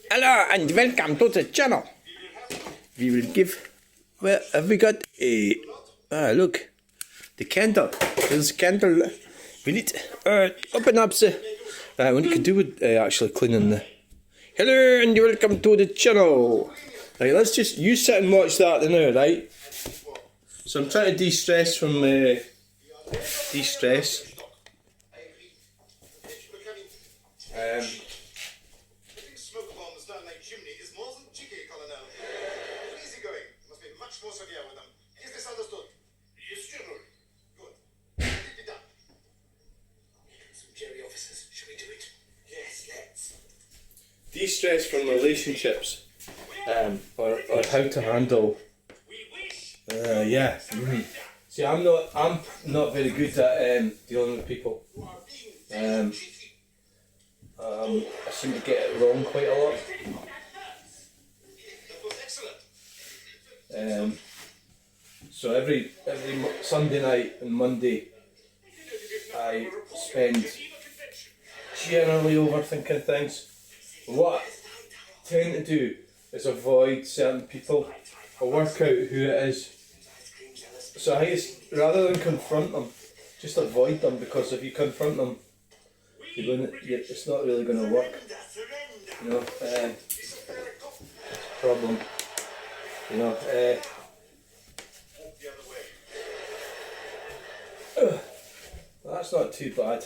Hello and welcome to the channel. We will give. Well, have we got a? Look, the candle. There's a candle. We need open up the. What you can do with actually cleaning the. Hello and welcome to the channel. Right, let's just you sit and watch that now, right? So I'm trying to de-stress from de-stress. De-stress from relationships, or how to handle. Yeah. Mm-hmm. See, I'm not very good at dealing with people. I seem to get it wrong quite a lot. So every Sunday night and Monday, I spend generally overthinking things. What I tend to do is avoid certain people. I work out who it is. So I just, rather than confront them, just avoid them, because if you confront them, it's not really going to work. You know, problem. You know, that's not too bad.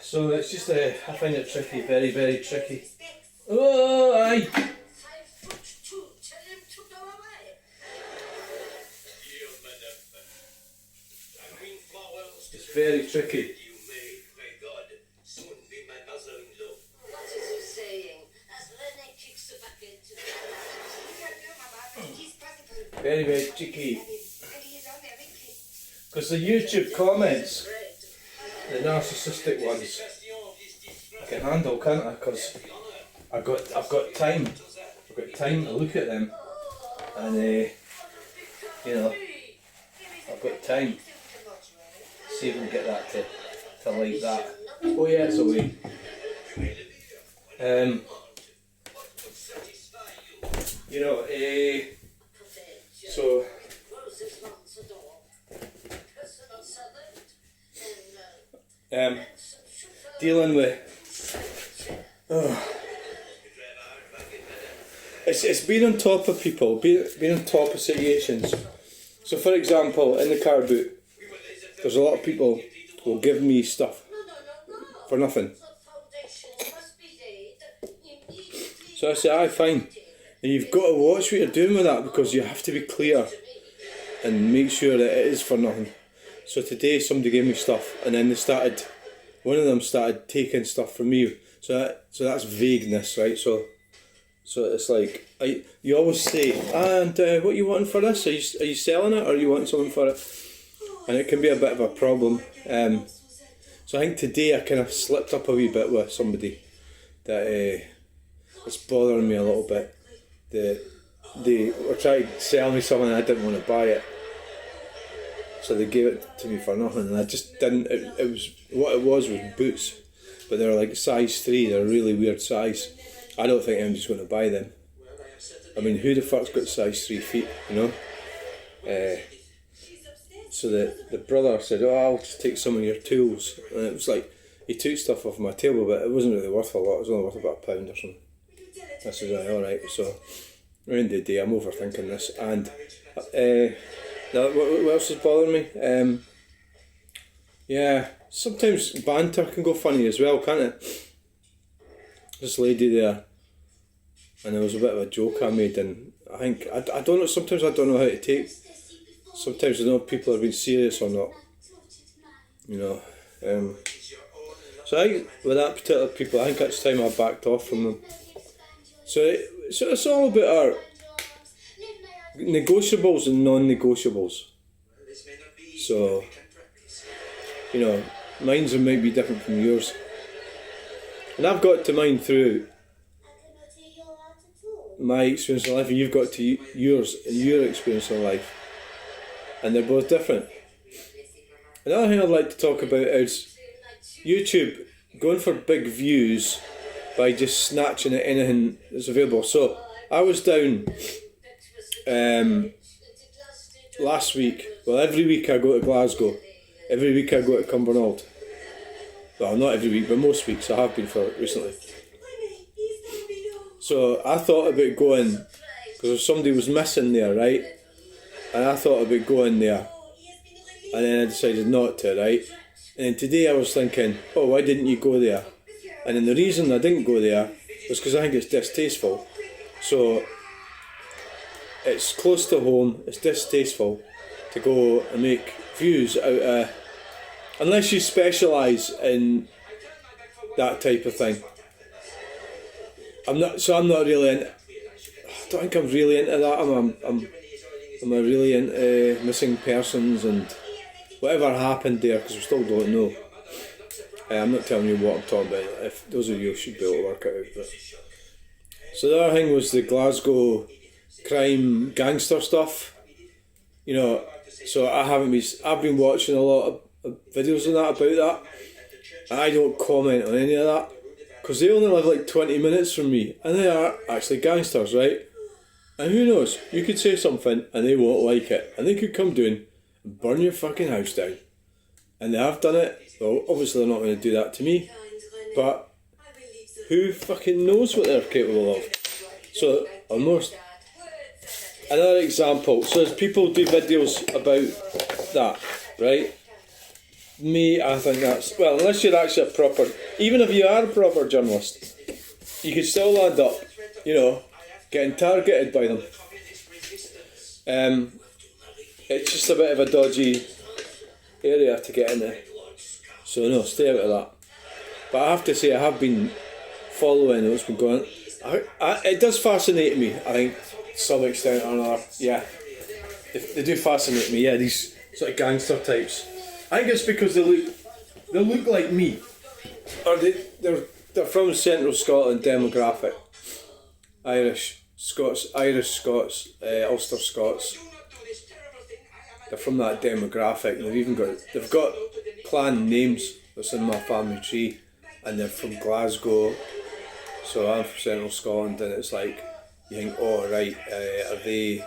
So it's just I find it tricky, very, very tricky. Oh, aye. 5'2", tell him to go away. It's very tricky. What is he saying? As Lenny kicks the bucket to Very, very tricky. Because the YouTube comments, the narcissistic ones, I can handle, can't I? Because I've got time. I've got time to look at them, and you know, I've got time. See if we can get that to like that. Oh yeah, it's away. You know, so. Dealing with it's being on top of people, being on top of situations. So for example, in the car boot, there's a lot of people who will give me stuff for nothing. So I say, aye, fine. And you've got to watch what you're doing with that, because you have to be clear and make sure that it is for nothing. So today somebody gave me stuff, and then one of them started taking stuff from me. So that's vagueness, right? So it's like, you always say, and what are you wanting for this? Are you selling it, or are you wanting something for it? And it can be a bit of a problem. So I think today I kind of slipped up a wee bit with somebody that it's bothering me a little bit. They were trying to sell me something and I didn't want to buy it. So they gave it to me for nothing, and I just didn't. It was what it was boots, but they're like size 3. They're a really weird size. I don't think I'm just going to buy them. I mean, who the fuck's got size 3 feet? You know. So the brother said, "Oh, I'll just take some of your tools," and it was like he took stuff off my table, but it wasn't really worth a lot. It was only worth about £1 or something. I said, "Right, all right." So at the end of the day, I'm overthinking this, and. What else is bothering me? Yeah, sometimes banter can go funny as well, can't it? This lady there, and there was a bit of a joke I made, and I think, I don't know, sometimes I don't know how to take, sometimes I don't know if people are being serious or not, you know. So I think with that particular people, I think it's time I backed off from them. So it's all about our negotiables and non-negotiables. So, you know, mine's might be different from yours, and I've got to mine through my experience in life, and you've got to yours and your experience in life, and they're both different. Another thing I'd like to talk about is YouTube going for big views by just snatching at anything that's available. So I was down last week. Well, every week I go to Glasgow. Every week I go to Cumbernauld. Well, not every week, but most weeks I have been for recently. So I thought about going, because somebody was missing there, right? And I thought about going there. And then I decided not to, right? And then today I was thinking, oh, why didn't you go there? And then the reason I didn't go there was because I think it's distasteful. So it's close to home, it's distasteful to go and make views out of, unless you specialise in that type of thing. I'm not really into, I don't think I'm really into that. I'm really into missing persons and whatever happened there, because we still don't know. I'm not telling you what I'm talking about. If those of you should be able to work it out. But. So the other thing was the Glasgow crime gangster stuff. You know, so I've been watching a lot of videos on that about that. I don't comment on any of that because they only live like 20 minutes from me, and they are actually gangsters, right? And who knows? You could say something and they won't like it, and they could come down and burn your fucking house down. And they have done it. Well, obviously they're not going to do that to me, but who fucking knows what they're capable of? So, almost another example. So, as people do videos about that, right? Me, I think that's, well, unless you're actually a proper, even if you are a proper journalist, you could still land up, you know, getting targeted by them. It's just a bit of a dodgy area to get into. So no, stay out of that. But I have to say, I have been following what's been going on. It does fascinate me, I think, to some extent or another. Yeah, they do fascinate me. Yeah, these sort of gangster types. I think it's because they look like me, or they're from Central Scotland demographic. Irish Scots, Ulster Scots. They're from that demographic. They've got clan names that's in my family tree, and they're from Glasgow. So I'm from Central Scotland, and it's like you think, oh right, are they? You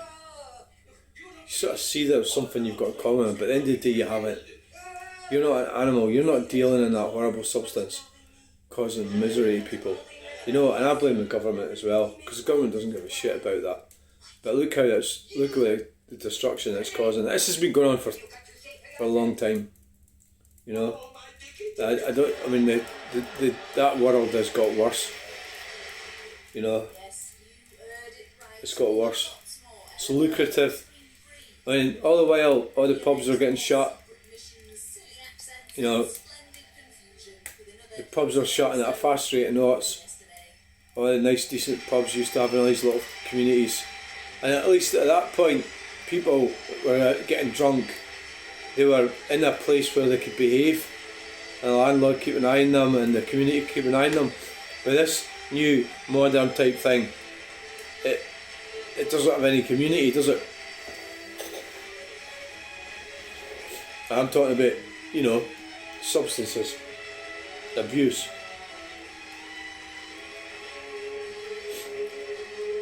sort of see there's something you've got in common, but at the end of the day you haven't. You're not an animal. You're not dealing in that horrible substance, causing misery to people. You know, and I blame the government as well, because the government doesn't give a shit about that. But look at the destruction it's causing. This has been going on for a long time. You know, that world has got worse. You know, it's got worse. It's lucrative. I mean, all the while, all the pubs are getting shut. You know, the pubs are shutting at a fast rate of knots. All the nice, decent pubs used to have in these little communities. And at least at that point, people were getting drunk. They were in a place where they could behave. And the landlord keep an eye on them, and the community keep an eye on them. With this new modern type thing, it doesn't have any community, does it? I'm talking about, you know, substances, abuse.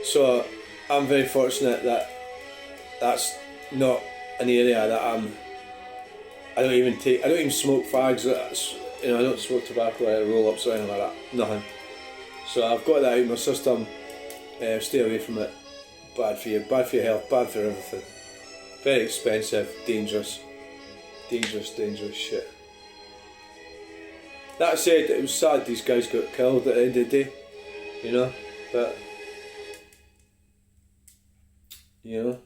So I'm very fortunate that that's not an area that I don't even smoke fags. You know, I don't smoke tobacco or roll ups or anything like that. Nothing. So I've got that out of my system. Stay away from it. Bad for you, bad for your health, bad for everything. Very expensive, dangerous shit. That said, it was sad these guys got killed at the end of the day. You know, but you know,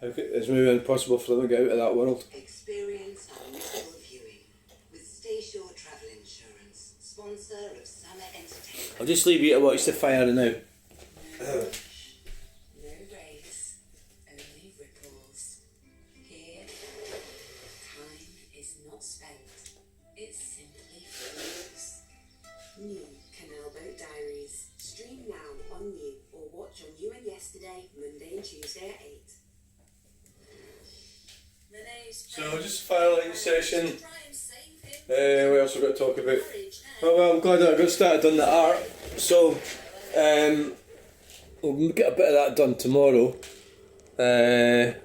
it's maybe impossible for them to get out of that world. Experience unusual viewing with Stayshore Travel Insurance, sponsor of Summer Entertainment. I'll just leave you to watch the fire now. No race, only ripples. Here, time is not spent. It's simply flows. New Canal Boat Diaries. Stream now on New or watch on You and Yesterday, Monday and Tuesday at 8. So just finalising session. What else we've got to talk about? Well, I'm glad that I got started on the art. So, we'll get a bit of that done tomorrow. There's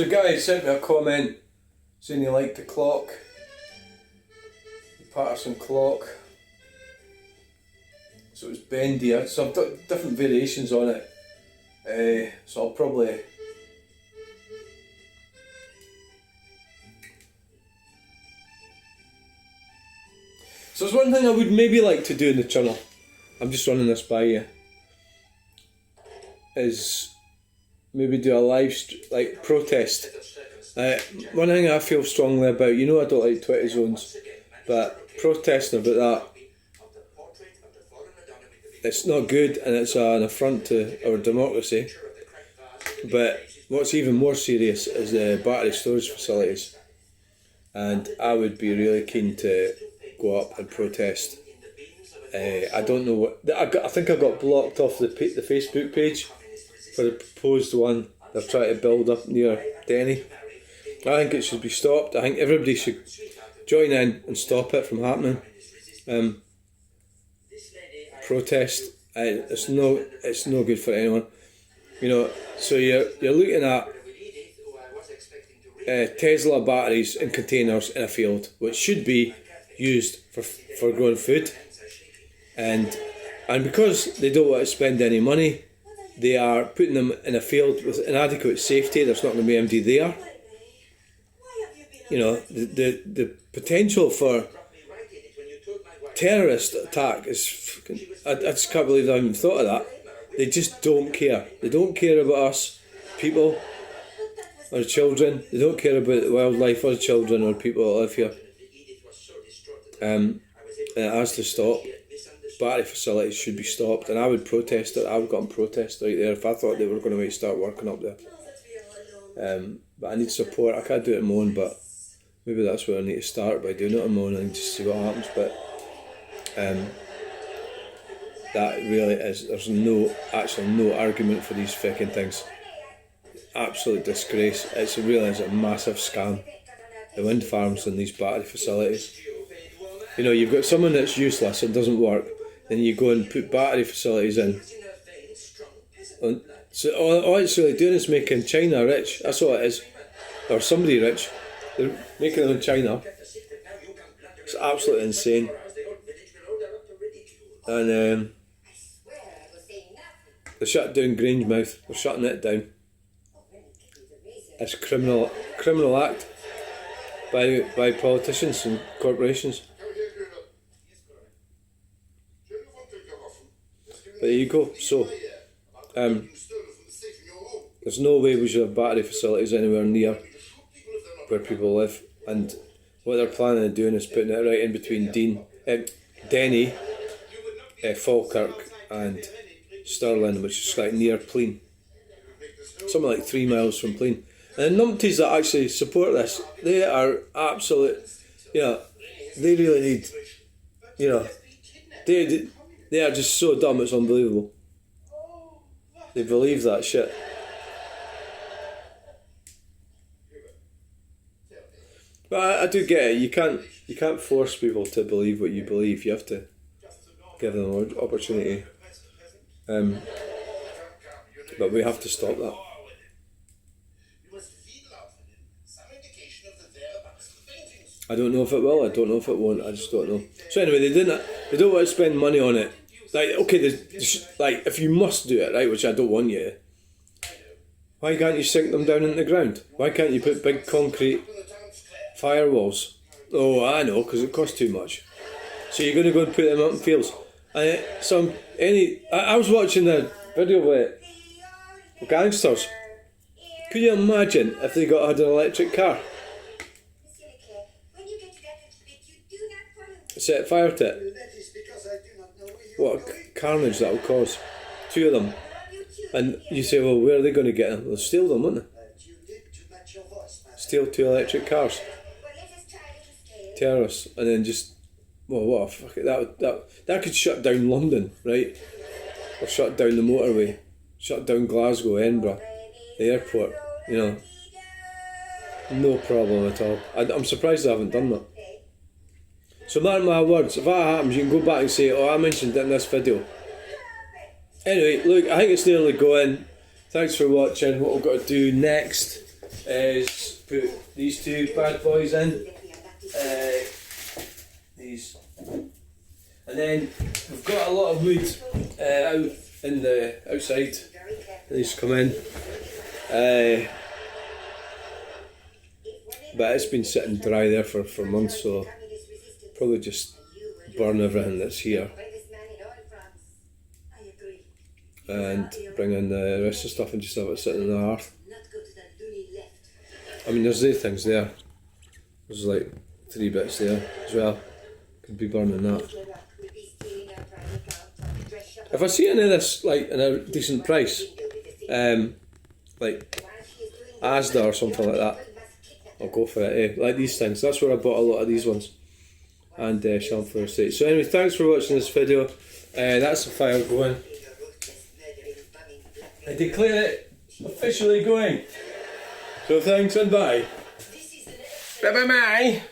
a guy who sent me a comment saying he liked the clock. The Patterson clock. So it's bendy. So I've got different variations on it. So I'll probably... So there's one thing I would maybe like to do in the channel. I'm just running this by you. Is maybe do a live protest. One thing I feel strongly about, you know I don't like Twitter zones, but protesting about that, it's not good and it's an affront to our democracy. But what's even more serious is the battery storage facilities, and I would be really keen to go up and protest. I don't know what I think I got blocked off the Facebook page for the proposed one they're trying to build up near Denny. I think it should be stopped. I think everybody should join in and stop it from happening. Protest. It's no good for anyone. You know. So you're looking at Tesla batteries in containers in a field, which should be used for growing food, and because they don't want to spend any money, they are putting them in a field with inadequate safety. There's not going to be anybody there. You know, the potential for terrorist attack is fucking, I just can't believe I even thought of that. They just don't care. They don't care about us, people, or children. They don't care about the wildlife or children or people that live here. And it has to stop. Battery facilities should be stopped, and I would protest it. I would go and protest right there if I thought they were going to start working up there. But I need support. I can't do it on my own, but maybe that's where I need to start, by doing it on my own and just see what happens. But that really is, there's no argument for these fucking things. Absolute disgrace. It really is a massive scam. The wind farms and these battery facilities. You know, you've got someone that's useless and doesn't work, then you go and put battery facilities in. And so all it's really doing is making China rich. That's all it is. Or somebody rich. They're making them in China. It's absolutely insane. And they shut down Grangemouth. They're shutting it down. It's criminal act by politicians and corporations. But there you go. So, there's no way we should have battery facilities anywhere near where people live. And what they're planning on doing is putting it right in between Denny, Falkirk and Stirling, which is like near Plean. Something like 3 miles from Plean. And the numpties that actually support this, they are absolute, you know, they really need, you know, they are just so dumb, it's unbelievable. They believe that shit. But I do get it. You can't force people to believe what you believe. You have to give them an opportunity. But we have to stop that. I don't know if it will. I don't know if it won't. I just don't know. So anyway, they don't want to spend money on it. Like, okay, like if you must do it, right, which I don't want you to, why can't you sink them down into the ground? Why can't you put big concrete firewalls? Oh, I know, because it costs too much. So you're going to go and put them up in fields. I was watching a video with gangsters. Could you imagine if they had an electric car? Set fire to it. What a carnage that will cause. 2 of them. And you say, well, where are they going to get them? They'll steal them, won't they? Steal 2 electric cars. Terrorists. And then just, well, what a fuck it. That could shut down London, right? Or shut down the motorway. Shut down Glasgow, Edinburgh, the airport, you know. No problem at all. I'm surprised they haven't done that. So mark my words, if that happens you can go back and say, oh, I mentioned it in this video. Anyway, look, I think it's nearly going. Thanks for watching. What we've got to do next is put these two bad boys in. These. And then we've got a lot of wood out in the outside. These come in. But it's been sitting dry there for months, so probably just burn everything that's here and bring in the rest of the stuff and just have it sitting in the hearth. I mean, there's these things there. There's like 3 bits there as well. Could be burning that. If I see any of this like in a decent price, like Asda or something like that, I'll go for it. Like these things. That's where I bought a lot of these ones. And Shamford Estate. So anyway, thanks for watching this video. That's the fire going. I declare it officially going. So thanks and bye. Bye bye bye.